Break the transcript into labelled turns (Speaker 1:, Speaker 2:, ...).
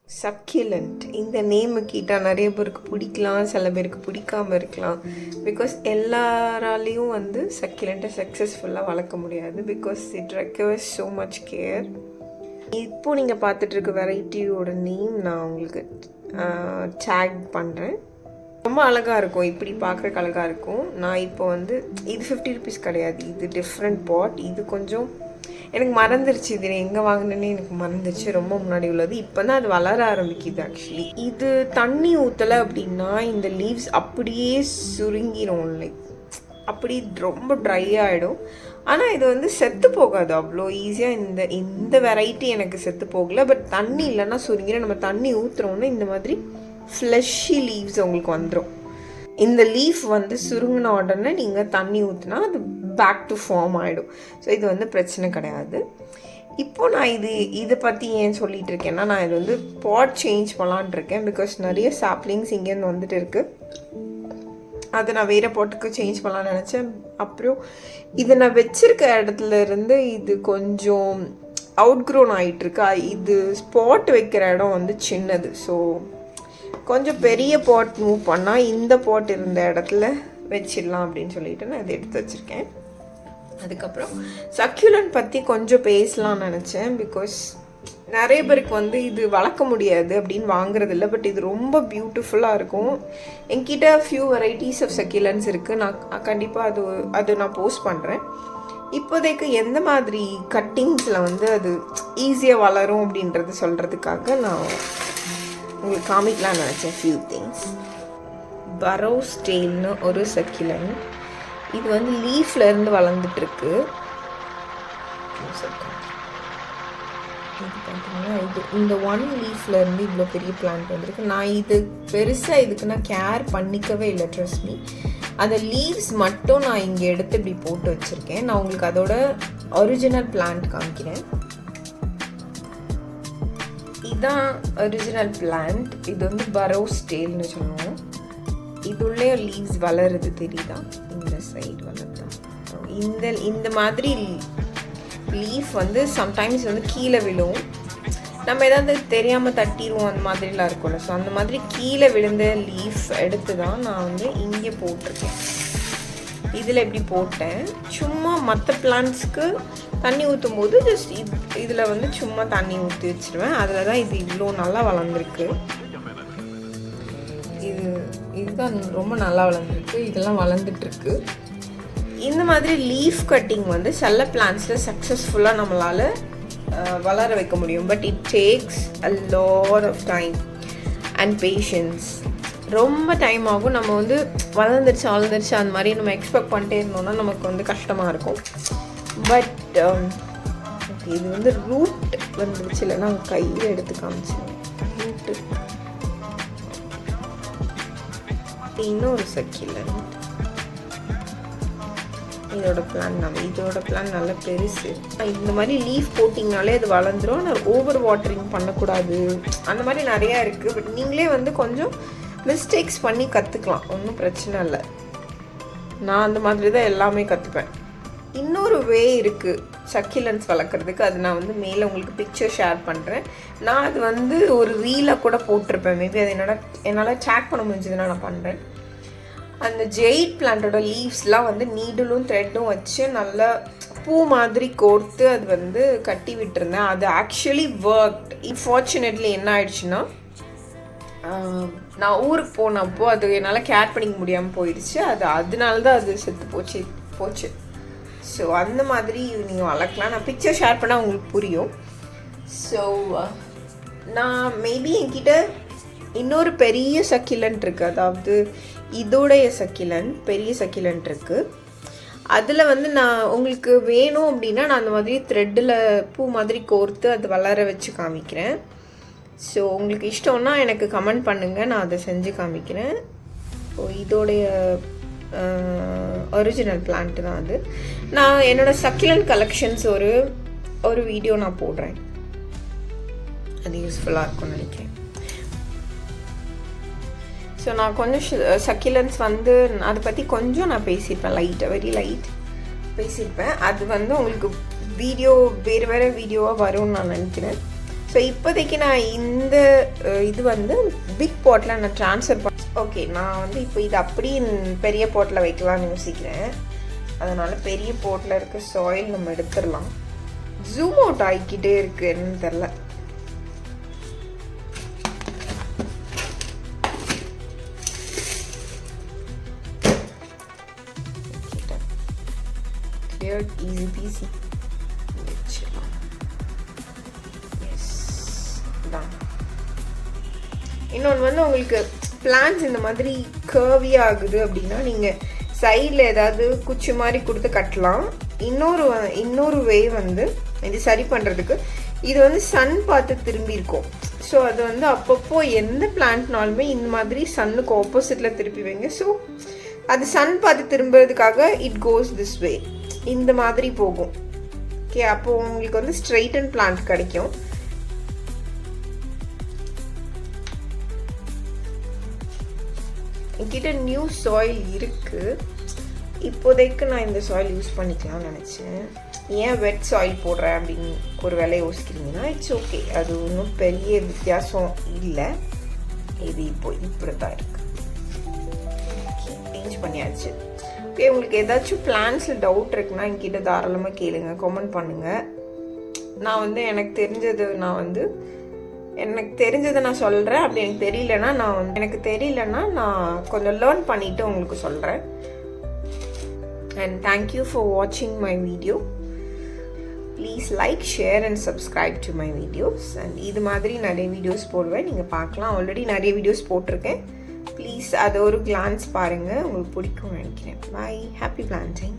Speaker 1: Succulent இந்த name கேட்டால் நிறைய பேருக்கு பிடிக்கலாம், சில பேருக்கு பிடிக்காமல் இருக்கலாம். பிகாஸ் எல்லாராலையும் வந்து சக்யூலண்ட்டை சக்ஸஸ்ஃபுல்லாக வளர்க்க முடியாது. Because it requires so much care. இப்போது நீங்கள் பார்த்துட்ருக்க வெரைட்டியோட நேம் நான் உங்களுக்கு டேக் பண்ணுறேன். ரொம்ப அழகாக இருக்கும், இப்படி பார்க்குறக்கு அழகாக இருக்கும். நான் இப்போ வந்து இது 50 rupees கிடையாது, இது டிஃப்ரெண்ட் பாட். இது கொஞ்சம் எனக்கு மறந்துருச்சு, இது எங்கே வாங்கினேன்னு எனக்கு மறந்துருச்சு. ரொம்ப முன்னாடி உள்ளது. இப்போ தான் அது வளர ஆரம்பிக்குது. ஆக்சுவலி இது தண்ணி ஊற்றலை அப்படின்னா இந்த லீவ்ஸ் அப்படியே சுருங்கிடும், லைக் அப்படி ரொம்ப ட்ரை ஆகிடும். ஆனால் இது வந்து செத்து போகாது அவ்வளோ ஈஸியாக. இந்த வெரைட்டி எனக்கு செத்து போகலை. பட் தண்ணி இல்லைன்னா சுருங்கிடும். நம்ம தண்ணி ஊற்றுறோன்னா இந்த மாதிரி ஃப்ளஷி லீவ்ஸ் உங்களுக்கு வந்துடும். இந்த லீஃப் வந்து சுருங்கின உடனே நீங்கள் தண்ணி ஊற்றினா அது பேக் டு ஃபார்ம் ஆகிடும். ஸோ இது வந்து பிரச்சனை கிடையாது. இப்போது நான் இதை பற்றி ஏன் சொல்லிகிட்டு இருக்கேன்னா, நான் இது வந்து பாட் சேஞ்ச் பண்ணலான் இருக்கேன். பிகாஸ் நிறைய சாப்லிங்ஸ் இங்கேருந்து வந்துட்டு இருக்குது. அதை நான் வேறு பாட்டுக்கு சேஞ்ச் பண்ணலான்னு நினச்சேன். அப்புறம் இதை நான் வச்சுருக்க இடத்துல இருந்து இது கொஞ்சம் அவுட்க்ரோன் ஆகிட்டுருக்கு. இது ஸ்பாட் வைக்கிற இடம் வந்து சின்னது. ஸோ கொஞ்சம் பெரிய பாட் மூவ் பண்ணால் இந்த பாட் இருந்த இடத்துல வச்சிடலாம் அப்படின்னு சொல்லிட்டு நான் இதை எடுத்து வச்சுருக்கேன். அதுக்கப்புறம் சக்யூலண்ட் பற்றி கொஞ்சம் பேசலாம்னு நினச்சேன். பிகாஸ் நிறைய பேருக்கு வந்து இது வளர்க்க முடியாது அப்படின்னு வாங்குறதில்ல. பட் இது ரொம்ப பியூட்டிஃபுல்லாக இருக்கும். என்கிட்ட ஃபியூ வெரைட்டிஸ் ஆஃப் சக்யூலன்ஸ் இருக்குது. நான் கண்டிப்பாக அது நான் போஸ்ட் பண்ணுறேன். இப்போதைக்கு எந்த மாதிரி கட்டிங்ஸில் வந்து அது ஈஸியாக வளரும் அப்படின்றது சொல்கிறதுக்காக நான் உங்களுக்கு காமிக்கலாம்னு நினச்சேன் ஃபியூ திங்ஸ். பரோஸ் டெயில்னு ஒரு சக்யூலண்ட். இது வந்து லீஃப்லேருந்து வளர்ந்துட்டுருக்கு. இது பார்த்தீங்கன்னா இந்த ஒன் லீஃப்லேருந்து இவ்வளோ பெரிய பிளான்ட் வந்திருக்கு. நான் இது பெருசாக இதுக்கு நான் கேர் பண்ணிக்கவே இல்லை, ட்ரஸ்ட் மீ. அந்த லீவ்ஸ் மட்டும் நான் இங்கே எடுத்து இப்படி போட்டு வச்சுருக்கேன். நான் உங்களுக்கு அதோட ஒரிஜினல் பிளான்ட் காமிக்கிறேன். இதுதான் ஒரிஜினல் பிளான்ட். இது வந்து பரோஸ் டெயில்னு சொல்லுவோம். இதுள்ளே லீவ்ஸ் வளருது, தெரியுதா? இந்த சைடு வளருதா? இந்த மாதிரி லீஃப் வந்து சம்டைம்ஸ் வந்து கீழே விழும். நம்ம ஏதாவது தெரியாமல் தட்டிடுவோம், அந்த மாதிரிலாம் இருக்கும்ல. ஸோ அந்த மாதிரி கீழே விழுந்த லீஃப் எடுத்து தான் நான் வந்து இங்கே போட்டிருக்கேன். இதில் எப்படி போட்டேன், சும்மா மற்ற பிளான்ட்ஸ்க்கு தண்ணி ஊற்றும் போது ஜஸ்ட் இதில் வந்து சும்மா தண்ணி ஊற்றி வச்சுருவேன். அதில் தான் இது இவ்வளோ நல்லா வளர்ந்துருக்கு. இதுதான் ரொம்ப நல்லா வளர்ந்துருக்கு. இதெல்லாம் வளர்ந்துட்டுருக்கு. இந்த மாதிரி லீஃப் கட்டிங் வந்து சில பிளான்ட்ஸில் சக்ஸஸ்ஃபுல்லாக நம்மளால் வளர வைக்க முடியும். But it takes a lot of time and patience. ரொம்ப டைம் ஆகும். நம்ம வந்து வளர்ந்துருச்சு அந்த மாதிரி நம்ம எக்ஸ்பெக்ட் பண்ணிட்டே இருந்தோம்னா நமக்கு வந்து கஷ்டமாக இருக்கும். பட் இது வந்து ரூட் வந்துருச்சு, இல்லைன்னா கையில் எடுத்து காமிச்சேன். ரூட்டு இன்னொரு சக்யூலண்ட். இதோட பிளான் நல்ல பெருசு. இந்த மாதிரி லீஃப் போட்டிங்கனாலே அது வளர்ந்துடும். ஆனால் ஓவர் வாட்டரிங் பண்ணக்கூடாது, அந்த மாதிரி நிறையா இருக்குது. பட் நீங்களே வந்து கொஞ்சம் மிஸ்டேக்ஸ் பண்ணி கற்றுக்கலாம், ஒன்றும் பிரச்சனை இல்லை. நான் அந்த மாதிரி தான் எல்லாமே கற்றுப்பேன். இன்னொரு வே இருக்குது சக்யூலன்ட்ஸ் வளர்க்குறதுக்கு. அது நான் வந்து மேலே உங்களுக்கு பிக்சர் ஷேர் பண்ணுறேன். நான் அது வந்து ஒரு ரீலாக கூட போட்டிருப்பேன். மேபி அது என்னால் ட்ராக் பண்ண முடிஞ்சதுன்னா நான் பண்ணுறேன். அந்த ஜெயிட் பிளான்ட்டோட லீவ்ஸ்லாம் வந்து நீடிலும் த்ரெட்டும் வச்சு நல்லா பூ மாதிரி கோர்த்து அது வந்து கட்டி விட்டுருந்தேன். அது ஆக்சுவலி ஒர்க்ட். அன்ஃபார்ச்சுனேட்லி என்ன ஆயிடுச்சுன்னா, நான் ஊருக்கு போனப்போ அது என்னால் கேர் பண்ணிக்க முடியாமல் போயிடுச்சு. அதனால தான் அது செத்து போச்சு. ஸோ அந்த மாதிரி நீங்கள் வளர்க்கலாம். நான் பிக்சர் ஷேர் பண்ணால் உங்களுக்கு புரியும். ஸோ நான் மேபி என்கிட்ட இன்னொரு பெரிய சக்யூலண்ட் இருக்குது. அதாவது இதோடைய பெரிய சக்யூலண்ட் இருக்குது. அதில் வந்து நான் உங்களுக்கு வேணும் அப்படின்னா நான் அந்த மாதிரி த்ரெட்டில் பூ மாதிரி கோர்த்து அது வளர வச்சு காமிக்கிறேன். ஸோ உங்களுக்கு இஷ்டம்னா எனக்கு கமெண்ட் பண்ணுங்கள், நான் அதை செஞ்சு காமிக்கிறேன். ஸோ இதோடைய ஒரிஜினல் பிளான்ட்டு தான் அது. நான் என்னோடய சக்யூலண்ட் கலெக்ஷன்ஸ் ஒரு வீடியோ நான் போடுறேன். அது யூஸ்ஃபுல்லாக இருக்கும்னு நினைக்கிறேன். ஸோ நான் கொஞ்சம் சக்யூலன்ஸ் வந்து அதை பற்றி கொஞ்சம் நான் பேசியிருப்பேன், வெரி லைட் பேசியிருப்பேன். அது வந்து உங்களுக்கு வேறு வீடியோவாக வரும்னு நான் நினைக்கிறேன். ஸோ இப்போதைக்கு நான் இந்த இது வந்து பிக் பாட்டில் நான் ட்ரான்ஸ்ஃபர் ஓகே, நான் வந்து இப்போ இது அப்படி பெரிய பாட்டில் வைக்கலாம்னு யோசிக்கிறேன். அதனால் பெரிய பாட்டில் இருக்க சாயில் நம்ம எடுத்துடலாம். ஜூம் அவுட் ஆகிக்கிட்டே இருக்குது, என்னன்னு தெரில. ஈஸி பீஸி வச்சிடலாம். எஸ் தான். இன்னொன்று வந்து உங்களுக்கு பிளான்ஸ் இந்த மாதிரி கர்வி ஆகுது அப்படின்னா நீங்கள் சைடில் ஏதாவது குச்சி மாதிரி கொடுத்து கட்டலாம். இன்னொரு வே வந்து இது சரி பண்ணுறதுக்கு, இது வந்து சன் பார்த்து திரும்பி இருக்கும். ஸோ அது வந்து அப்பப்போ எந்த பிளான்ட்னாலுமே இந்த மாதிரி சன்னுக்கு ஆப்போசிட்டில் திருப்பி வைங்க. ஸோ அது சன் பார்த்து திரும்புறதுக்காக இட் கோஸ் திஸ் வே, இந்த மாதிரி போகும். ஓகே, அப்போ உங்களுக்கு வந்து ஸ்ட்ரெயிட் அண்ட் பிளான்ட் கிடைக்கும். என்கிட்ட நியூ சாயில் இருக்குது. இப்போதைக்கு நான் இந்த சாயில் யூஸ் பண்ணிக்கலாம்னு நினச்சேன். ஏன் வெட் சாயில் போடுறேன் அப்படின்னு ஒரு வேலை யோசிக்கிறீங்கன்னா இட்ஸ் ஓகே, அது ஒன்றும் பெரிய வித்தியாசம் இல்லை. இது இப்போ இப்படி தான் இருக்குது. சேஞ்ச் பண்ணியாச்சு. ஓகே, உங்களுக்கு ஏதாச்சும் பிளான்ஸில் டவுட் இருக்குன்னா என்கிட்ட தாராளமாக கேளுங்க, கமெண்ட் பண்ணுங்கள். நான் வந்து எனக்கு தெரிஞ்சதை நான் சொல்கிறேன். அப்படி எனக்கு தெரியலன்னா நான் கொஞ்சம் லேர்ன் பண்ணிவிட்டு உங்களுக்கு சொல்கிறேன். அண்ட் தேங்க்யூ ஃபார் வாட்சிங் my video. Please like, share and subscribe to my videos. And இது மாதிரி நிறைய வீடியோஸ் போடுவேன், நீங்கள் பார்க்கலாம். ஆல்ரெடி நிறைய வீடியோஸ் போட்டிருக்கேன். ப்ளீஸ் அதை ஒரு கிளான்ஸ் பாருங்கள், உங்களுக்கு பிடிக்கும்னு நினைக்கிறேன். Bye, happy planting.